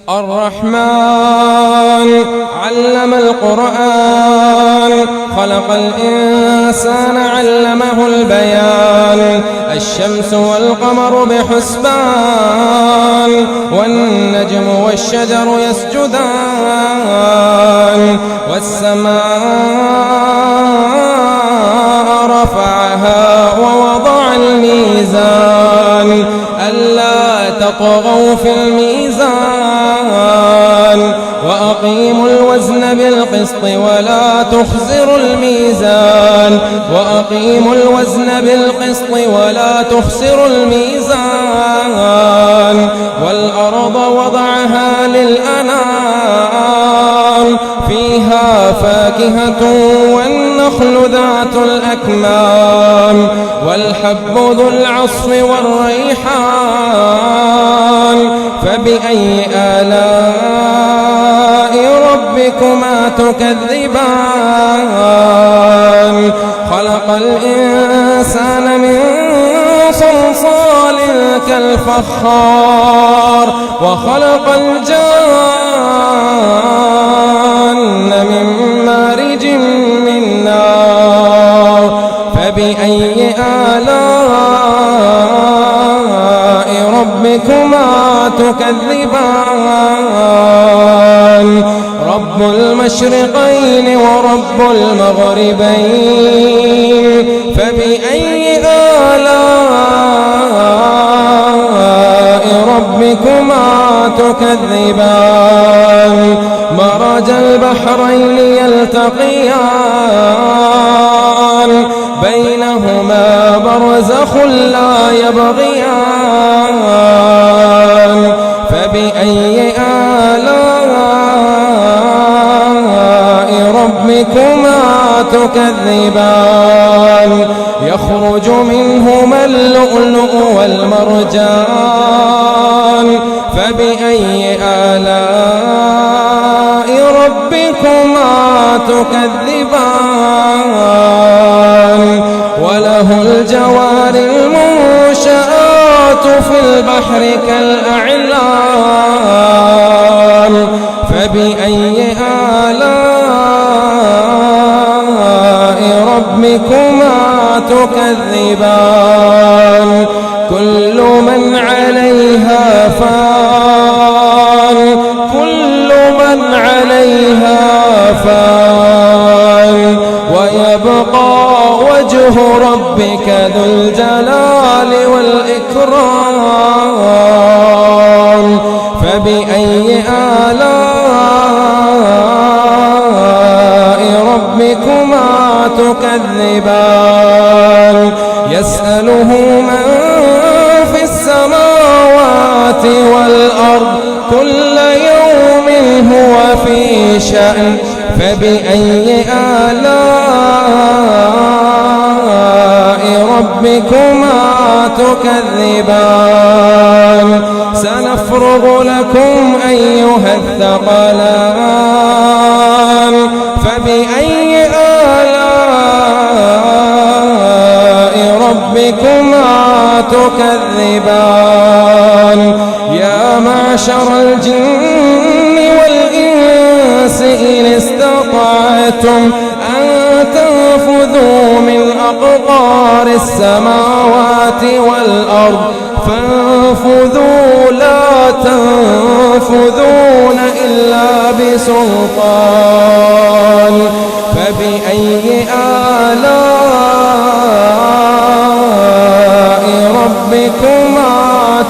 الرحمن علم القرآن خلق الإنسان علمه البيان الشمس والقمر بحسبان والنجم والشجر يسجدان والسماء رفعها ووضع الميزان ألا تطغوا في الميزان وأقيموا الوزن بالقسط ولا تخسروا الميزان وأقيموا الوزن بالقسط ولا تخسروا الميزان والأرض وضعها للأنام فيها فاكهة والنخل ذات الأكمام والحب ذو العصف والريحان فبأي آلاء ربكما تكذبان خلق الإنسان من صلصال كالفخار وخلق الجان من مارج من نار فبأي آلاء ربكما تكذبان رب المشرقين ورب المغربين فبأي آلاء ربكما تكذبان مرج البحرين يلتقيان بينهما برزخ لا يبغيان فبأي آلاء ربكما تكذبان يخرج منهما اللؤلؤ والمرجان فبأي آلاء ربكما تكذبان وله الجوار المنشآت في البحر كالأعلام فبأي آلاء ربكما تكذبان كل من عليها فان كل من عليها فان ويبقى وجه ربك ذو الجلال والإكرام فبأي آلاء ربكما تكذبان يسأله من في السماوات والأرض كل يوم هو في شأن فبأي آلاء ربكما تكذبان سنفرغ لكم أيها الثقلان فبأي آلاء ربكما تكذبان يا معشر الجن والإنس إن استطعتم أن تنفذوا من أقطار السماوات والأرض فانفذوا لا تنفذون إلا بسلطان فبأي آلاء ربكما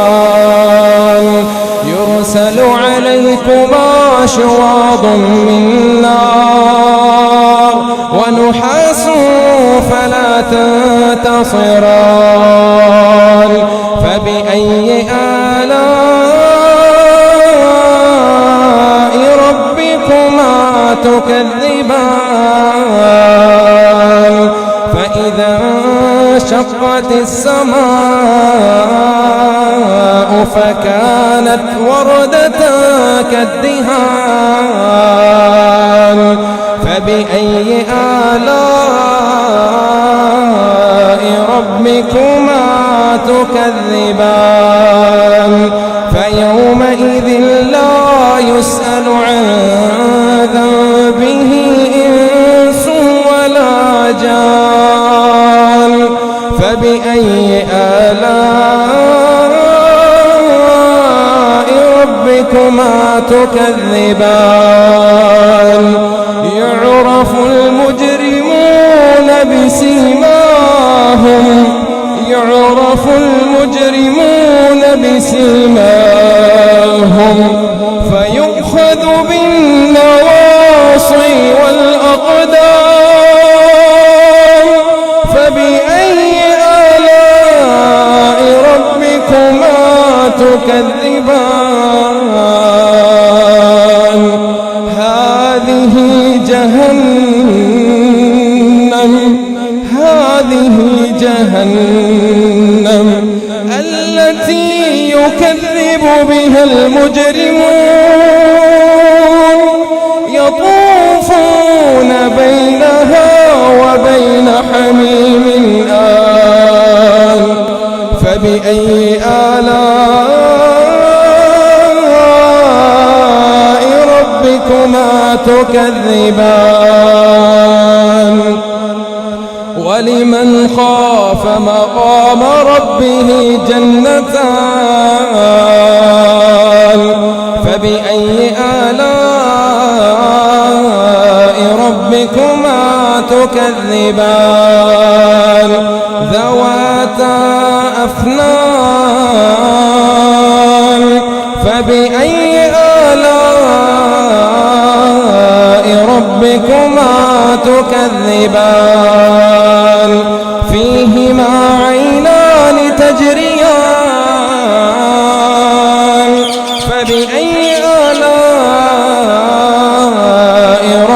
تكذبان يرسل عليكما شواظ من نار ونحاس فلا تنتصران فبأي آلاء ربكما تكذبان فإذا انشقت السماء فكانت وردة كالدهان فبأي آلاء ربكما تكذبان فيومئذ لا يسأل عن ذنبه إنس ولا جان فبأي آلاء ربكما تكذبان يعرف المجرمون بسيماهم فيؤخذ بالنواصي والأقدام فبأي آلاء ربكما تكذبان هذه جهنم التي يكذب بها المجرمون يطوفون بينها وبين حميم آن فبأي آلاء ربكما تكذبان ولمن خاف مقام ربه جنتان فبأي آلاء ربكما تكذبان ذواتا أفنان فبأي آلاء ربكما تكذبان فيهما عينان تجريان فبأي آلاء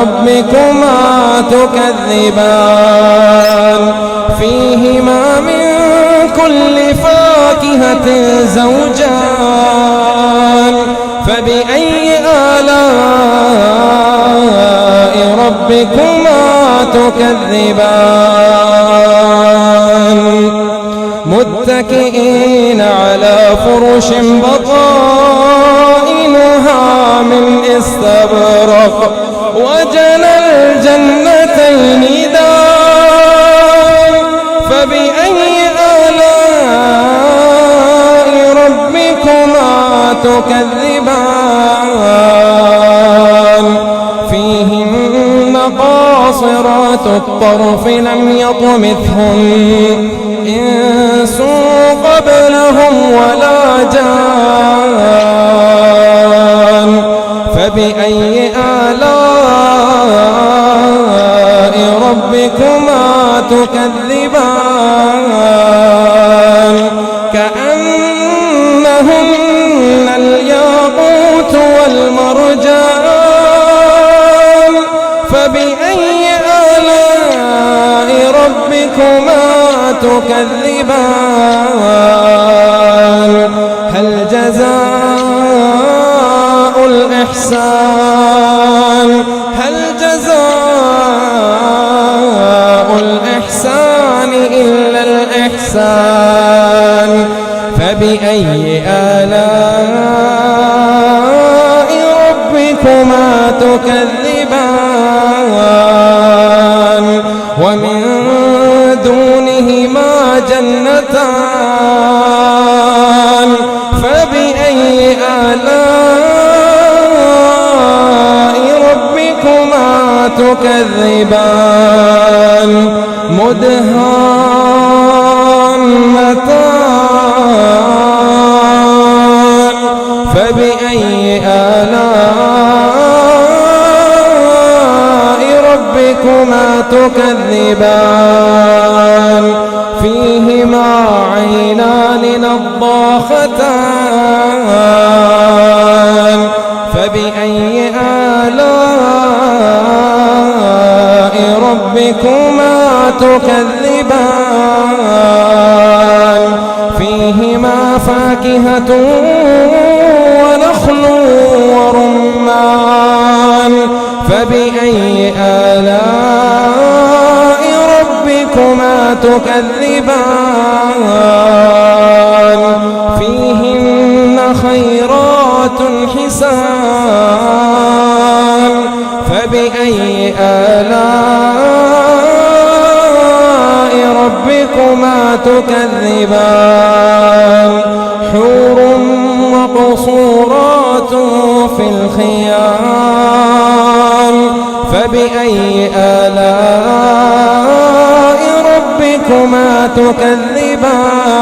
ربكما تكذبان فيهما من كل فاكهة زوجان فبأي آلاء ربكما تكذبان متكئين على فرش بطائنها من استبرق وجنى الجنتين دان فبأي آلاء ربكما تكذبان فيهن قاصرات الطرف لم يطمثهن إنس قبلهم ولا جان فبأي آلاء ربكما تكذبان كأنهن الياقوت والمرجان فبأي آلاء ربكما تكذبان هل جزاء الإحسان إلا الإحسان فبأي آلاء ربكما تكذبان ومن دونهما جنتان فبأي آلاء ربكما تكذبان مدهامتان فبأي آلاء ربكما تكذبان فيهما عينان نضاختان فبأي آلاء ربكما تكذبان فيهما فاكهة ونخل ورمان فبأي آلاء ربكما تكذبان فيهن خير حسان فبأي آلاء ربكما تكذبان حور مقصورات في الخيام فبأي آلاء ربكما تكذبان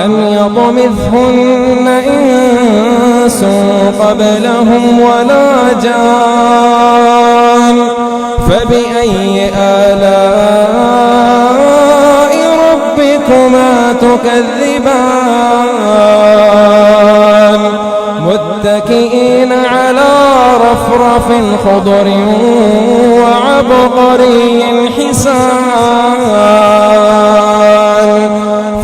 لم يطمثهن إنس قبلهم ولا جان فبأي آلاء ربكما تكذبان متكئين على رفرف خضر وعبقري حسان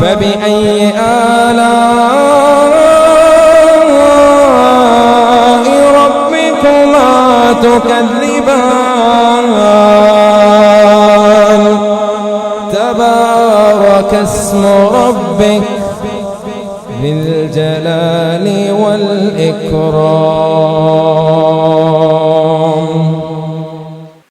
فبأي آلاء ربكما تكذبان تبارك اسم ربك ذي الجلال والإكرام